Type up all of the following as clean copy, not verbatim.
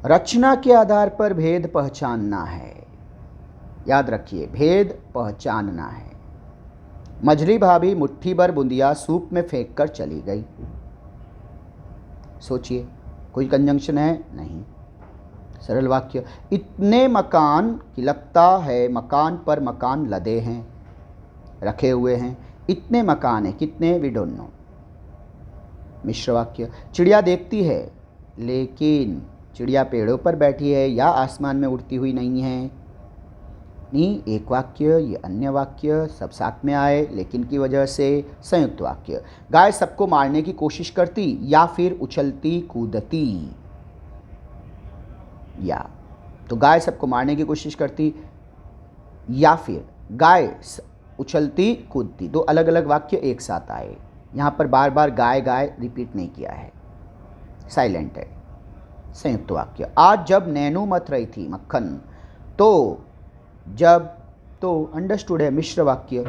रचना के आधार पर भेद पहचानना है। याद रखिए, भेद पहचानना है। मझली भाभी मुट्ठी भर बूंदिया सूप में फेंक कर चली गई। सोचिए, कोई कंजंक्शन है? नहीं। सरल वाक्य। इतने मकान की लगता है मकान पर मकान लदे हैं, रखे हुए हैं। इतने मकान है, कितने? We don't know. मिश्र वाक्य। चिड़िया देखती है, लेकिन चिड़िया पेड़ों पर बैठी है या आसमान में उड़ती हुई नहीं है। नहीं, एक वाक्य, ये अन्य वाक्य सब साथ में आए लेकिन की वजह से। संयुक्त वाक्य। गाय सबको मारने की कोशिश करती या फिर उछलती कूदती। या तो गाय सबको मारने की कोशिश करती या फिर गाय उछलती कूदती। दो अलग अलग वाक्य एक साथ आए। यहाँ पर बार बार गाय गाय रिपीट नहीं किया है, साइलेंट है। संयुक्त वाक्य। आज जब नैनू मथ रही थी मक्खन, तो जब, तो अंडरस्टूड है। मिश्र वाक्य।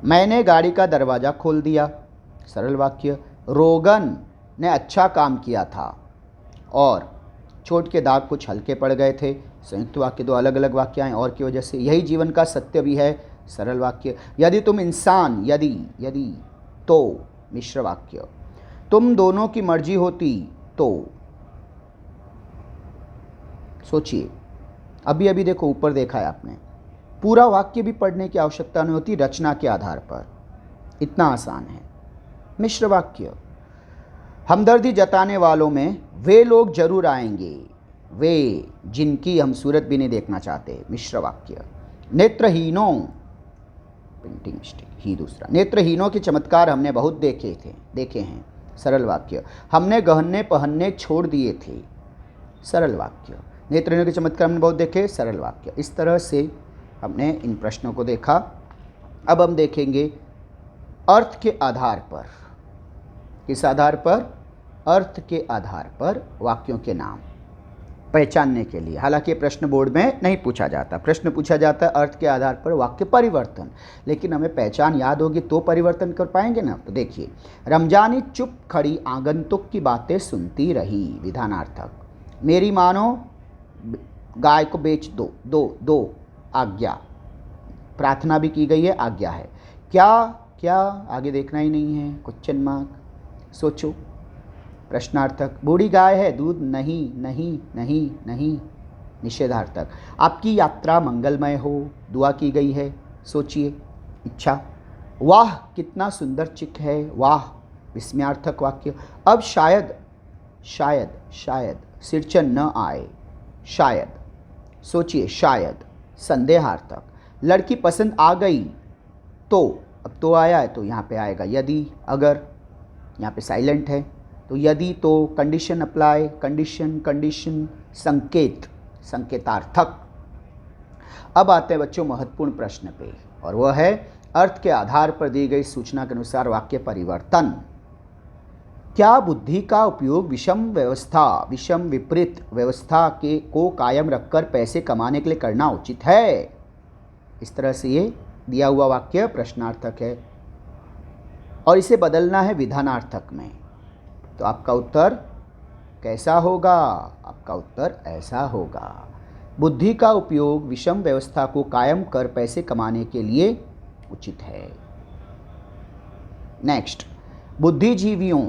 मैंने गाड़ी का दरवाज़ा खोल दिया। सरल वाक्य। रोगन ने अच्छा काम किया था और चोट के दाग कुछ हल्के पड़ गए थे। संयुक्त वाक्य। दो अलग अलग वाक्य आए और की वजह से। यही जीवन का सत्य भी है। सरल वाक्य। यदि तुम इंसान, यदि यदि तो मिश्र वाक्य। तुम दोनों की मर्जी होती तो। सोचिए, अभी अभी देखो, ऊपर देखा है आपने, पूरा वाक्य भी पढ़ने की आवश्यकता नहीं होती, रचना के आधार पर। इतना आसान है। मिश्र वाक्य। हमदर्दी जताने वालों में वे लोग जरूर आएंगे, वे जिनकी हम सूरत भी नहीं देखना चाहते। मिश्र वाक्य। नेत्रहीनों, प्रिंटिंग मिस्टेक, ही दूसरा। नेत्रहीनों के चमत्कार हमने बहुत देखे हैं। सरल वाक्य। हमने गहने पहनने छोड़ दिए थे। सरल वाक्य। नेत्रहीनों के चमत्कार हमने बहुत देखे। सरल वाक्य। इस तरह से हमने इन प्रश्नों को देखा। अब हम देखेंगे अर्थ के आधार पर। किस आधार पर? अर्थ के आधार पर वाक्यों के नाम पहचानने के लिए। हालांकि प्रश्न बोर्ड में नहीं पूछा जाता, प्रश्न पूछा जाता है अर्थ के आधार पर वाक्य परिवर्तन, लेकिन हमें पहचान याद होगी तो परिवर्तन कर पाएंगे ना। तो देखिए, रमजानी चुप खड़ी आगंतुक की बातें सुनती रही। विधानार्थक। मेरी मानो गाय को बेच दो, दो आज्ञा। प्रार्थना भी की गई है, आज्ञा है। क्या क्या आगे देखना ही नहीं है, क्वेश्चन मार्क। सोचो। प्रश्नार्थक। बूढ़ी गाय है, दूध नहीं नहीं नहीं नहीं। निषेधार्थक। आपकी यात्रा मंगलमय हो, दुआ की गई है। सोचिए। इच्छा। वाह कितना सुंदर चिक है, वाह। विस्मयार्थक वाक्य। अब शायद शायद शायद सिरचन न आए, शायद। सोचिए, शायद। संदेहार्थक। लड़की पसंद आ गई तो, अब तो आया है तो यहाँ पे आएगा यदि, अगर। यहाँ पे साइलेंट है तो यदि तो। Condition apply, condition. संकेत, संकेतार्थक। अब आते हैं बच्चों महत्वपूर्ण प्रश्न पे, और वह है अर्थ के आधार पर दी गई सूचना के अनुसार वाक्य परिवर्तन। क्या बुद्धि का उपयोग विषम विपरीत व्यवस्था को कायम रखकर पैसे कमाने के लिए करना उचित है? इस तरह से ये दिया हुआ वाक्य प्रश्नार्थक है और इसे बदलना है विधानार्थक में। तो आपका उत्तर कैसा होगा? आपका उत्तर ऐसा होगा। बुद्धि का उपयोग विषम व्यवस्था को कायम कर पैसे कमाने के लिए उचित है। नेक्स्ट। बुद्धिजीवियों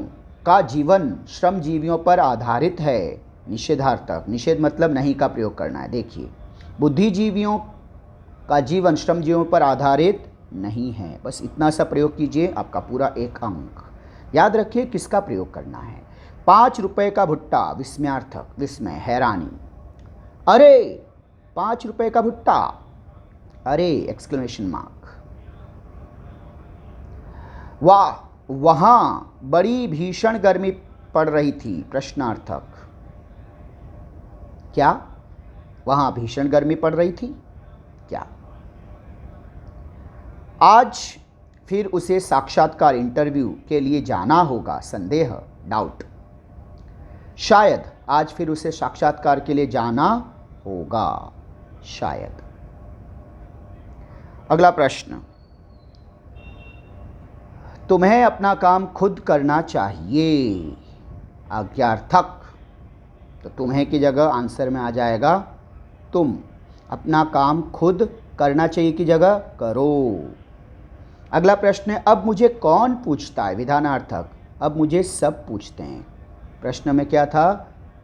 का जीवन श्रमजीवियों पर आधारित है। निषेधार्थक। निषेध मतलब नहीं का प्रयोग करना है। देखिए, बुद्धिजीवियों का जीवन श्रमजीवियों पर आधारित नहीं है। बस इतना सा प्रयोग कीजिए, आपका पूरा 1 अंक। याद रखिए किसका प्रयोग करना है। 5 रुपए का भुट्टा। विस्मयार्थक। विस्मय, हैरानी। अरे 5 रुपए का भुट्टा, अरे एक्सक्लेमेशन मार्क। वाह वहां बड़ी भीषण गर्मी पड़ रही थी। प्रश्नार्थक। क्या वहां भीषण गर्मी पड़ रही थी? क्या आज फिर उसे साक्षात्कार इंटरव्यू के लिए जाना होगा? संदेह, डाउट। शायद आज फिर उसे साक्षात्कार के लिए जाना होगा, शायद। अगला प्रश्न। तुम्हें अपना काम खुद करना चाहिए। आज्ञार्थक। तो तुम्हें की जगह आंसर में आ जाएगा तुम। अपना काम खुद करना चाहिए की जगह करो। अगला प्रश्न है, अब मुझे कौन पूछता है? विधानार्थक, अब मुझे सब पूछते हैं। प्रश्न में क्या था?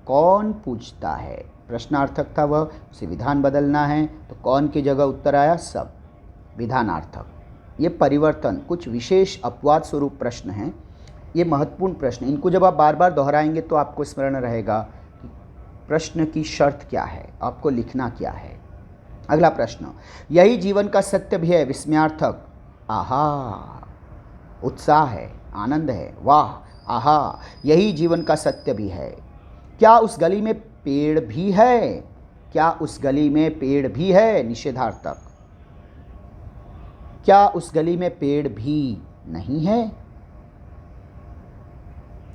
कौन पूछता है। प्रश्नार्थक था वह, उसे विधान बदलना है तो कौन की जगह उत्तर आया सब। विधानार्थक। ये परिवर्तन कुछ विशेष अपवाद स्वरूप प्रश्न हैं। ये महत्वपूर्ण प्रश्न, इनको जब आप बार बार दोहराएंगे तो आपको स्मरण रहेगा कि प्रश्न की शर्त क्या है, आपको लिखना क्या है। अगला प्रश्न, यही जीवन का सत्य भी है। विस्मयार्थक। आहा, उत्साह है, आनंद है, वाह, आहा, यही जीवन का सत्य भी है। क्या उस गली में पेड़ भी है? क्या उस गली में पेड़ भी है? निषेधार्थक। क्या उस गली में पेड़ भी नहीं है?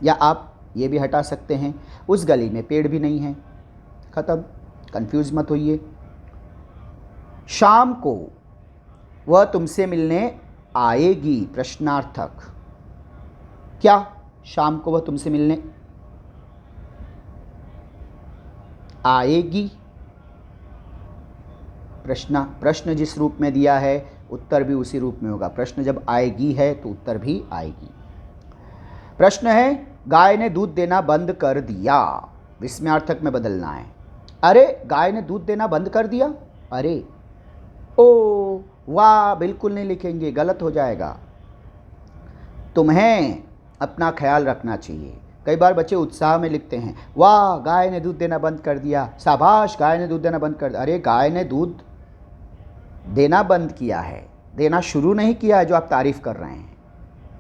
या आप ये भी हटा सकते हैं, उस गली में पेड़ भी नहीं है। खत्म, कंफ्यूज मत होइए। शाम को वह तुमसे मिलने आएगी। प्रश्नार्थक। क्या शाम को वह तुमसे मिलने आएगी? प्रश्न जिस रूप में दिया है उत्तर भी उसी रूप में होगा। प्रश्न जब आएगी है तो उत्तर भी आएगी। प्रश्न है, गाय ने दूध देना बंद कर दिया। विस्मयार्थक में बदलना है। अरे, गाय ने दूध देना बंद कर दिया? अरे, ओ, वाह, बिल्कुल नहीं लिखेंगे, गलत हो जाएगा। तुम्हें अपना ख्याल रखना चाहिए। कई बार बच्चे उत्साह में लिखते हैं, वाह, गाय ने दूध देना बंद कर दिया, शाबाश, गाय ने दूध देना बंद कर दिया। अरे, गाय ने दूध देना बंद किया है, देना शुरू नहीं किया है जो आप तारीफ कर रहे हैं।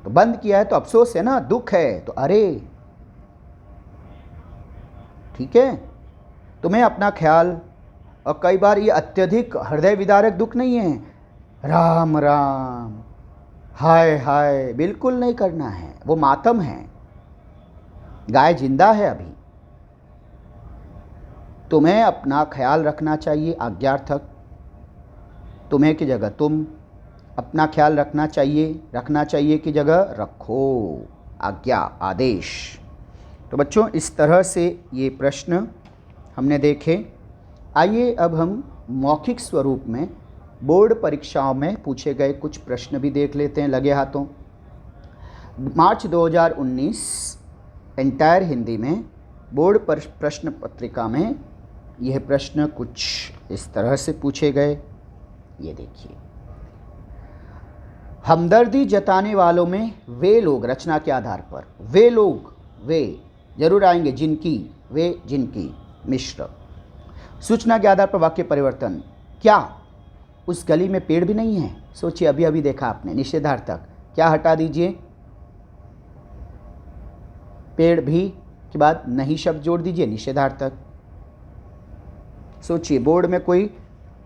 तो बंद किया है तो अफसोस है ना, दुख है, तो अरे, ठीक है। तुम्हें अपना ख्याल, और कई बार ये अत्यधिक हृदय विदारक दुख नहीं है, राम राम, हाय हाय, बिल्कुल नहीं करना है, वो मातम है। गाय जिंदा है अभी। तुम्हें अपना ख्याल रखना चाहिए। आज्ञार्थक। तुम्हें की जगह तुम, अपना ख्याल रखना चाहिए की जगह रखो। आज्ञा, आदेश। तो बच्चों, इस तरह से ये प्रश्न हमने देखे। आइए अब हम मौखिक स्वरूप में बोर्ड परीक्षाओं में पूछे गए कुछ प्रश्न भी देख लेते हैं लगे हाथों। मार्च 2019 एंटायर हिंदी में बोर्ड प्रश्न पत्रिका में यह प्रश्न कुछ इस तरह से पूछे गए। ये देखिए, हमदर्दी जताने वालों में वे लोग, रचना के आधार पर वे लोग, वे जरूर आएंगे, जिनकी, वे जिनकी, मिश्र। सूचना के आधार पर वाक्य परिवर्तन। क्या उस गली में पेड़ भी नहीं है? सोचिए, अभी अभी देखा आपने। निषेधार्थक। क्या हटा दीजिए? पेड़ भी के बाद नहीं शब्द जोड़ दीजिए, निषेधार्थक। सोचिए, बोर्ड में कोई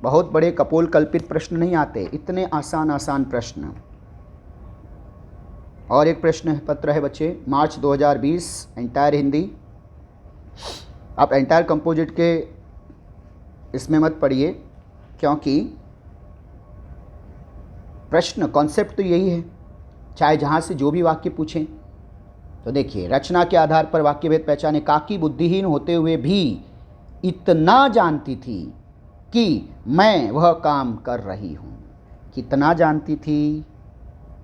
बहुत बड़े कपोल कल्पित प्रश्न नहीं आते, इतने आसान आसान प्रश्न। और एक प्रश्न पत्र है बच्चे, मार्च 2020 एंटायर हिंदी। आप एंटायर कंपोजिट के इसमें मत पढ़िए, क्योंकि प्रश्न कॉन्सेप्ट तो यही है, चाहे जहाँ से जो भी वाक्य पूछें। तो देखिए, रचना के आधार पर वाक्य भेद पहचाने। काकी बुद्धिहीन होते हुए भी इतना जानती थी कि मैं वह काम कर रही हूँ। कितना जानती थी?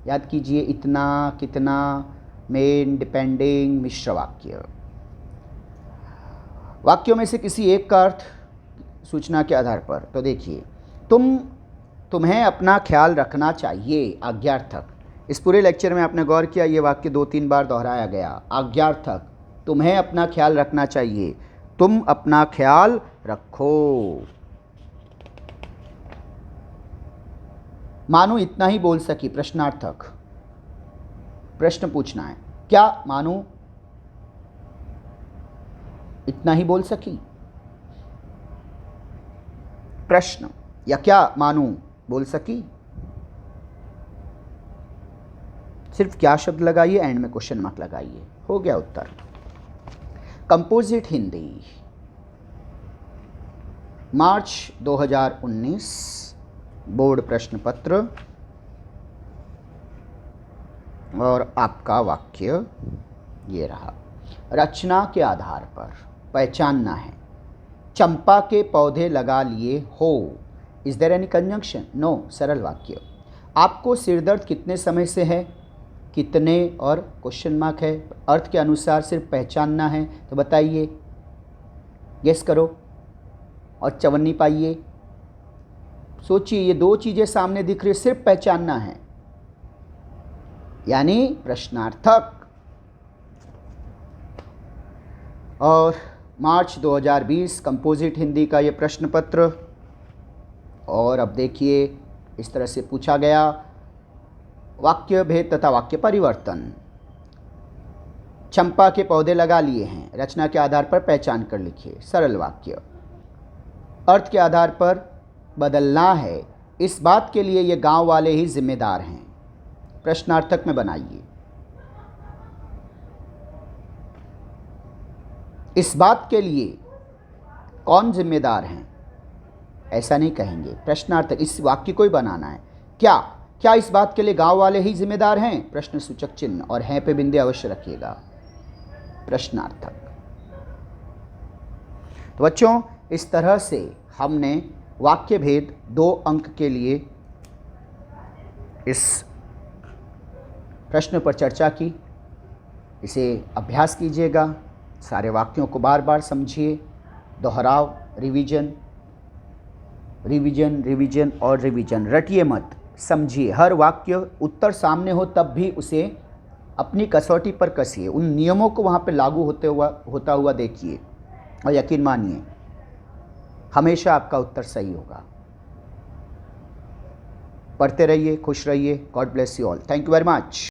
याद कीजिए, इतना, कितना, मेन, डिपेंडिंग, मिश्र वाक्य। वाक्यों में से किसी एक का अर्थ सूचना के आधार पर। तो देखिए, तुम्हें अपना ख्याल रखना चाहिए। आज्ञार्थक। इस पूरे लेक्चर में आपने गौर किया, ये वाक्य 2-3 बार दोहराया गया। आज्ञार्थक, तुम्हें अपना ख्याल रखना चाहिए, तुम अपना ख्याल रखो। मानू इतना ही बोल सकी। प्रश्नार्थक। प्रश्न पूछना है, क्या मानू इतना ही बोल सकी? प्रश्न, या क्या मानू बोल सकी? सिर्फ क्या शब्द लगाइए, एंड में क्वेश्चन मार्क लगाइए। हो गया उत्तर। कंपोजिट हिंदी, मार्च 2019 बोर्ड प्रश्न पत्र। और आपका वाक्य ये रहा। रचना के आधार पर पहचानना है। चंपा के पौधे लगा लिए हो, is there any conjunction? No. सरल वाक्य। आपको सिरदर्द कितने समय से है? कितने और क्वेश्चन मार्क है, अर्थ के अनुसार सिर्फ पहचानना है। तो बताइए, गेस करो और चवन्नी पाइए। सोचिए, ये दो चीज़ें सामने दिख रही, सिर्फ पहचानना है, यानी प्रश्नार्थक। और मार्च 2020 कंपोजिट हिंदी का ये प्रश्न पत्र। और अब देखिए, इस तरह से पूछा गया, वाक्य भेद तथा वाक्य परिवर्तन। चंपा के पौधे लगा लिए हैं, रचना के आधार पर पहचान कर लिखिए। सरल वाक्य। अर्थ के आधार पर बदलना है, इस बात के लिए ये गांव वाले ही जिम्मेदार हैं। प्रश्नार्थक में बनाइए। इस बात के लिए कौन जिम्मेदार हैं, ऐसा नहीं कहेंगे। प्रश्नार्थक, इस वाक्य को ही बनाना है। क्या इस बात के लिए गांव वाले ही जिम्मेदार हैं? प्रश्न सूचक चिन्ह और हैं पे बिंदु अवश्य रखिएगा। प्रश्नार्थक। तो बच्चों, इस तरह से हमने वाक्य भेद 2 अंक के लिए इस प्रश्न पर चर्चा की। इसे अभ्यास कीजिएगा, सारे वाक्यों को बार बार समझिए, दोहराव, रिवीजन रिवीजन रिवीजन और रिवीजन। रटिए मत, समझिए। हर वाक्य उत्तर सामने हो तब भी उसे अपनी कसौटी पर कसिए, उन नियमों को वहाँ पे लागू होता हुआ देखिए, और यकीन मानिए हमेशा आपका उत्तर सही होगा। पढ़ते रहिए, खुश रहिए। God bless you all. Thank you very much.